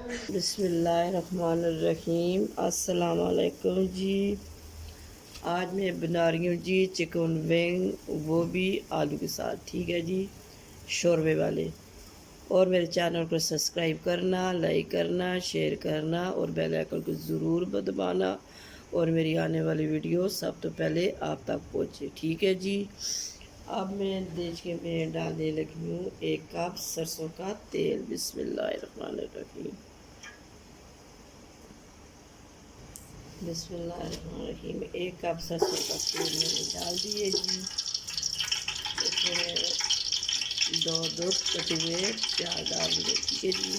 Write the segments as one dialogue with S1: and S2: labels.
S1: बिस्मिल्लाहिर्रहमानिर्रहीम। अस्सलाम वालेकुम जी। आज मैं बना रही हूँ जी चिकन विंग, वो भी आलू के साथ। ठीक है जी, शोरबे वाले। और मेरे चैनल को सब्सक्राइब करना, लाइक करना, शेयर करना और बेल आइकन को ज़रूर दबाना, और मेरी आने वाली वीडियो सब तो पहले आप तक पहुँचे। ठीक है जी। अब मैं देख में डालने लगी हूँ 1 कप सरसों का तेल। बिस्मिल्लाहिर्रहमानिर्रहीम। बिस्मिल्लाहिर्रहमानिर्रहीम। 1 कप सरसों का तेल मैंने डाल दिए जी। इसमें 2 कटे हुए प्याज डाल दिए। ठीक है जी।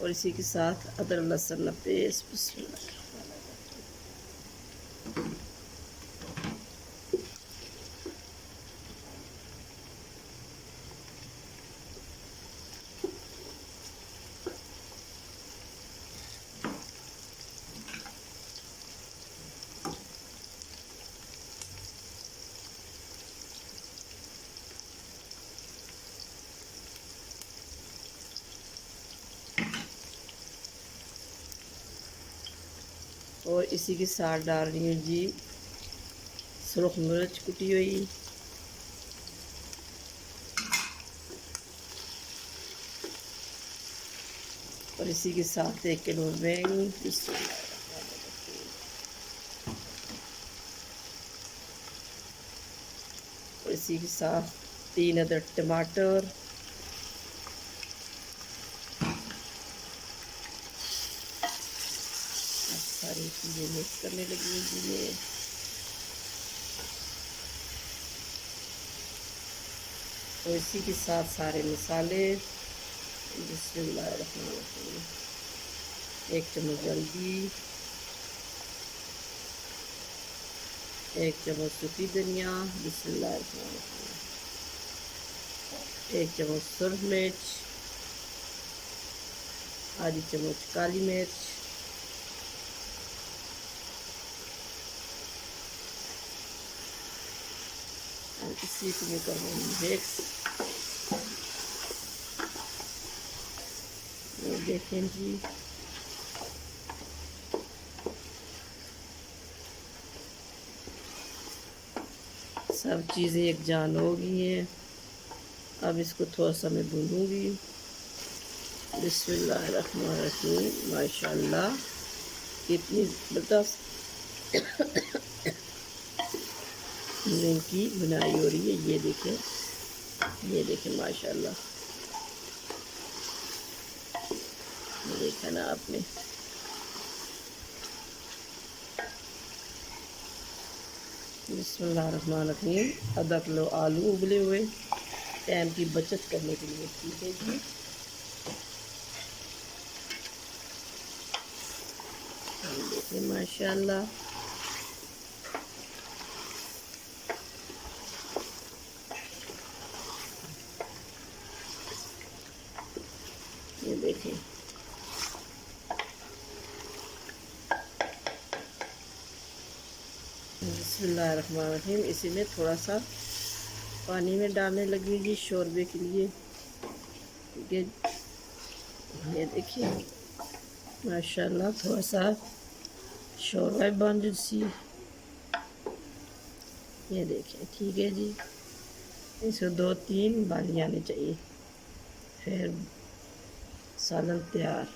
S1: और इसी के साथ अदरक लहसुन पेस्ट। बिस्मिल्लाह। और इसी के साथ डाल रही हूँ जी सुरख मिर्च कुटी हुई, और इसी के साथ 1 किलो बैंगन। और इसी के साथ 3 अदर टमाटर। सारी चीज़ें मिक्स करने लगी हूँ जी मैं। और इसी के साथ सारे मसाले। बिस्मिल्लाहिर्रहमानिर्रहीम। 1 चम्मच हल्दी, 1 चम्मच सूखी धनिया। बिस्मिल्लाहिर्रहमानिर्रहीम। 1 चम्मच सुरख मिर्च, आधी चम्मच काली मिर्च, और इसी को मैं करूँगी मिक्स। ये देखें जी, सब चीज़ें एक जान हो गई हैं। अब इसको थोड़ा सा मैं भूनूंगी। बिस्मिल्लाहिर्रहमानिर्रहीम। माशाल्लाह कितनी ज़बरदस्त इनकी बुनाई हो रही है। ये देखें माशाल्लाह। ये देखा ना आपने। बिस्मिल्लाहिर्रहमानिर्रहीम। आधा किलो आलू उबले हुए, टाइम की बचत करने के लिए। ठीक है जी। देखिए माशाल्लाह। ये देखें, बिस्मिल्लाहिर्रहमानिर्रहीम। इसी में थोड़ा सा पानी में डालने लगी जी शोरबे के लिए। ठीक है, ये देखिए माशाल्लाह थोड़ा सा शोरबा बन सी। ये देखें। ठीक है जी। इसको 2-3 बाली आनी चाहिए, फिर सालन तैयार।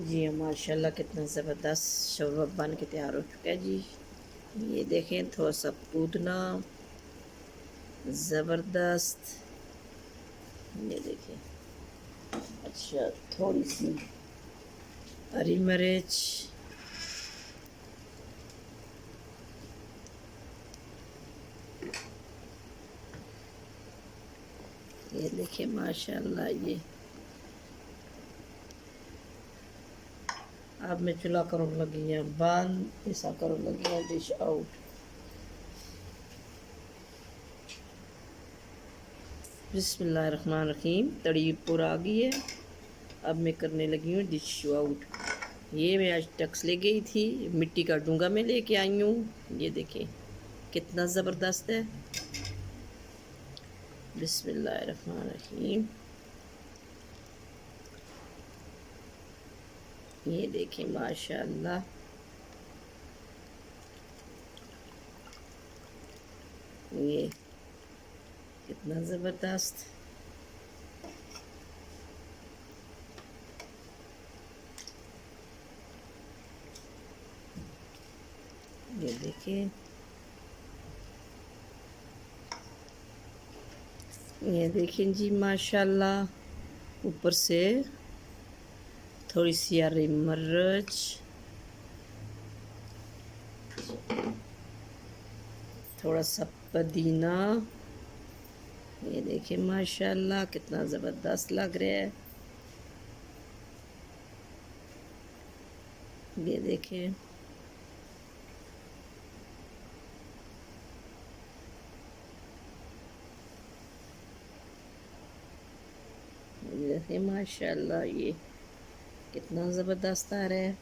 S1: जी माशाल्लाह कितना ज़बरदस्त शोरबा बन के तैयार हो चुका है जी। ये देखें, थोड़ा सा पुदीना, ज़बरदस्त। ये देखें। अच्छा, थोड़ी सी हरी मिर्च, ये देखिए माशाल्लाह। ये अब मैं चूल्हा करूँ लगी है बंद, ऐसा करूँ लगी है डिश आउट। बिस्मिल्लाहिर्रहमानिर्रहीम। तड़ी पूरा आ गई है। अब मैं करने लगी हूँ डिश आउट। ये मैं आज टक्स ले गई थी, मिट्टी का डूंगा में लेके आई हूँ। ये देखें कितना ज़बरदस्त है। बिस्मिल्लाहिर्रहमानिर्रहीम। ये देखें माशाल्लाह, ये कितना ज़बरदस्त। ये देखिए, ये देखें जी माशाल्लाह, ऊपर से थोड़ी सी हरी मिर्च, थोड़ा सा पुदीना। ये देखिए माशाल्लाह कितना ज़बरदस्त लग रहा है। ये देखिए, देखिए माशाल्लाह, ये कितना ज़बरदस्त आ रहा है।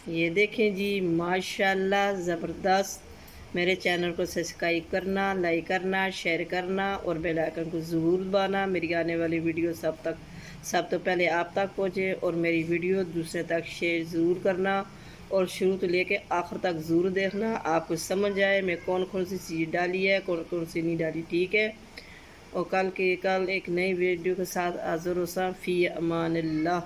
S1: ये देखें जी माशाल्लाह ज़बरदस्त। मेरे चैनल को सब्सक्राइब करना, लाइक करना, शेयर करना और बेल आइकन को ज़रूर दबाना। मेरी आने वाली वीडियो सब तो पहले आप तक पहुँचे और मेरी वीडियो दूसरे तक शेयर ज़रूर करना और शुरू तो लेके आखिर तक ज़रूर देखना। आपको समझ आए मैं कौन कौन सी चीज़ डाली है, कौन कौन सी नहीं डाली, ठीक है। और कल एक नई वीडियो के साथ हाज़िर हो। फ़ी अमानिल्लाह।